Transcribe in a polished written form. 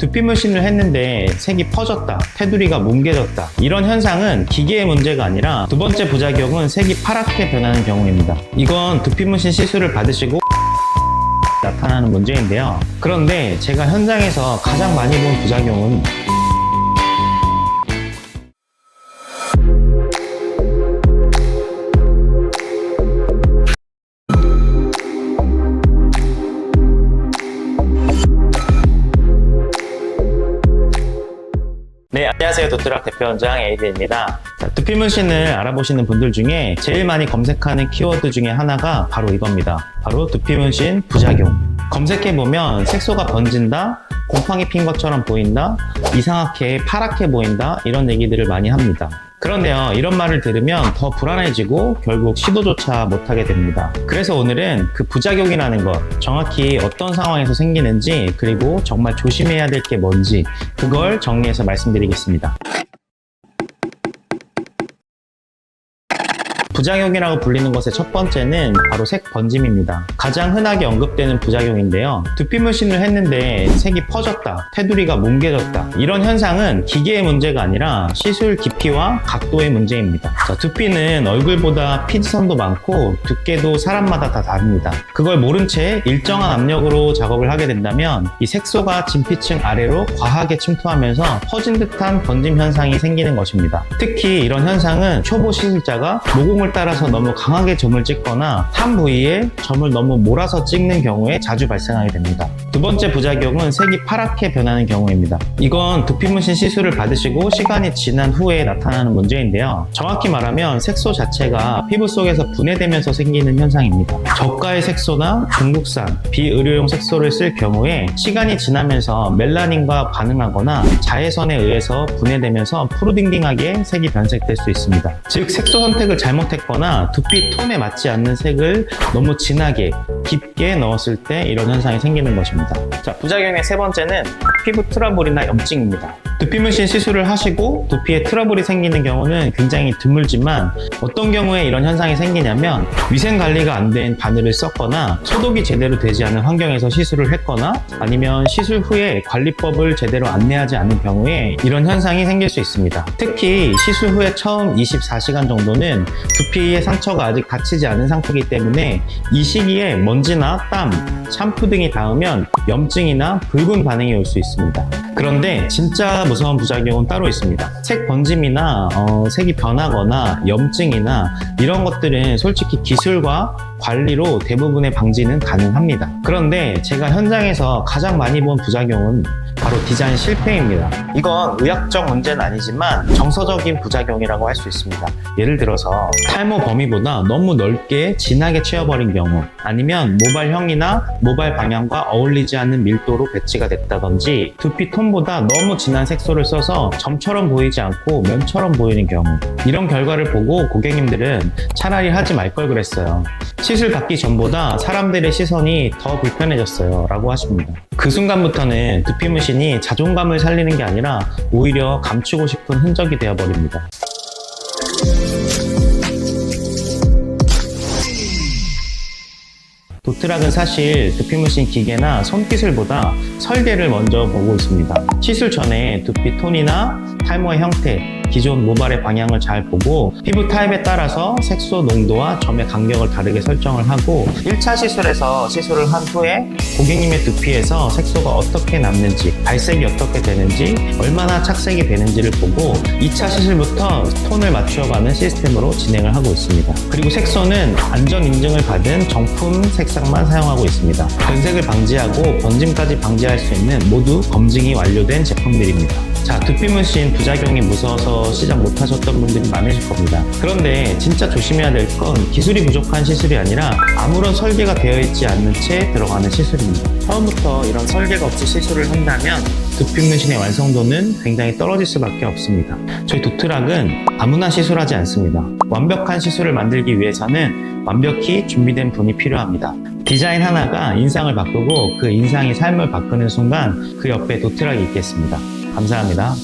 두피 문신을 했는데 색이 퍼졌다, 테두리가 뭉개졌다, 이런 현상은 기계의 문제가 아니라 두 번째 부작용은 색이 파랗게 변하는 경우입니다. 이건 두피 문신 시술을 받으시고 나타나는 문제인데요. 그런데 제가 현장에서 가장 많이 본 부작용은 네, 안녕하세요. 도트락 대표원장 에이드입니다. 두피 문신을 알아보시는 분들 중에 제일 많이 검색하는 키워드 중에 하나가 바로 이겁니다. 바로 두피 문신 부작용. 검색해보면 색소가 번진다, 곰팡이 핀 것처럼 보인다, 이상하게 파랗게 보인다, 이런 얘기들을 많이 합니다. 그런데요, 이런 말을 들으면 더 불안해지고 결국 시도조차 못하게 됩니다. 그래서 오늘은 그 부작용이라는 것, 정확히 어떤 상황에서 생기는지, 그리고 정말 조심해야 될 게 뭔지, 그걸 정리해서 말씀드리겠습니다. 부작용이라고 불리는 것의 첫 번째는 바로 색 번짐입니다. 가장 흔하게 언급되는 부작용인데요. 두피 문신을 했는데 색이 퍼졌다, 테두리가 뭉개졌다, 이런 현상은 기계의 문제가 아니라 시술 깊이와 각도의 문제입니다. 자, 두피는 얼굴보다 피지선도 많고 두께도 사람마다 다 다릅니다. 그걸 모른 채 일정한 압력으로 작업을 하게 된다면 이 색소가 진피층 아래로 과하게 침투하면서 퍼진 듯한 번짐 현상이 생기는 것입니다. 특히 이런 현상은 초보 시술자가 모공을 따라서 너무 강하게 점을 찍거나 한 부위에 점을 너무 몰아서 찍는 경우에 자주 발생하게 됩니다. 두 번째 부작용은 색이 파랗게 변하는 경우입니다. 이건 두피 문신 시술을 받으시고 시간이 지난 후에 나타나는 문제인데요. 정확히 말하면 색소 자체가 피부 속에서 분해되면서 생기는 현상입니다. 저가의 색소나 중국산, 비의료용 색소를 쓸 경우에 시간이 지나면서 멜라닌과 반응하거나 자외선에 의해서 분해되면서 푸르딩딩하게 색이 변색될 수 있습니다. 즉, 색소 선택을 잘못했거나 두피 톤에 맞지 않는 색을 너무 진하게, 깊게 넣었을 때 이런 현상이 생기는 것입니다. 자, 부작용의 세 번째는 피부 트러블이나 염증입니다. 두피 문신 시술을 하시고 두피에 트러블이 생기는 경우는 굉장히 드물지만 어떤 경우에 이런 현상이 생기냐면 위생 관리가 안 된 바늘을 썼거나 소독이 제대로 되지 않은 환경에서 시술을 했거나 아니면 시술 후에 관리법을 제대로 안내하지 않은 경우에 이런 현상이 생길 수 있습니다. 특히 시술 후에 처음 24시간 정도는 두피의 상처가 아직 닫히지 않은 상태이기 때문에 이 시기에 먼지나 땀, 샴푸 등이 닿으면 염증이나 붉은 반응이 올 수 있습니다. 그런데 진짜 무서운 부작용은 따로 있습니다. 색 번짐이나 색이 변하거나 염증이나 이런 것들은 솔직히 기술과 관리로 대부분의 방지는 가능합니다. 그런데 제가 현장에서 가장 많이 본 부작용은 바로 디자인 실패입니다. 이건 의학적 문제는 아니지만 정서적인 부작용이라고 할 수 있습니다. 예를 들어서 탈모 범위보다 너무 넓게 진하게 채워버린 경우, 아니면 모발형이나 모발 방향과 어울리지 않는 밀도로 배치가 됐다든지 두피 톤보다 너무 진한 색소를 써서 점처럼 보이지 않고 면처럼 보이는 경우, 이런 결과를 보고 고객님들은 차라리 하지 말 걸 그랬어요. 시술 받기 전보다 사람들의 시선이 더 불편해졌어요 라고 하십니다. 그 순간부터는 두피 문신이 자존감을 살리는 게 아니라 오히려 감추고 싶은 흔적이 되어버립니다. 도트락은 사실 두피 문신 기계나 손기술보다 설계를 먼저 보고 있습니다. 시술 전에 두피 톤이나 탈모의 형태, 기존 모발의 방향을 잘 보고 피부 타입에 따라서 색소 농도와 점의 간격을 다르게 설정을 하고 1차 시술에서 시술을 한 후에 고객님의 두피에서 색소가 어떻게 남는지, 발색이 어떻게 되는지, 얼마나 착색이 되는지를 보고 2차 시술부터 톤을 맞추어가는 시스템으로 진행을 하고 있습니다. 그리고 색소는 안전 인증을 받은 정품 색상만 사용하고 있습니다. 변색을 방지하고 번짐까지 방지할 수 있는 모두 검증이 완료된 제품들입니다. 자, 두피 문신 부작용이 무서워서 시작 못하셨던 분들이 많으실 겁니다. 그런데 진짜 조심해야 될 건 기술이 부족한 시술이 아니라 아무런 설계가 되어 있지 않는 채 들어가는 시술입니다. 처음부터 이런 설계가 없이 시술을 한다면 두피 문신의 완성도는 굉장히 떨어질 수밖에 없습니다. 저희 도트락은 아무나 시술하지 않습니다. 완벽한 시술을 만들기 위해서는 완벽히 준비된 분이 필요합니다. 디자인 하나가 인상을 바꾸고 그 인상이 삶을 바꾸는 순간 그 옆에 도트락이 있겠습니다. 감사합니다.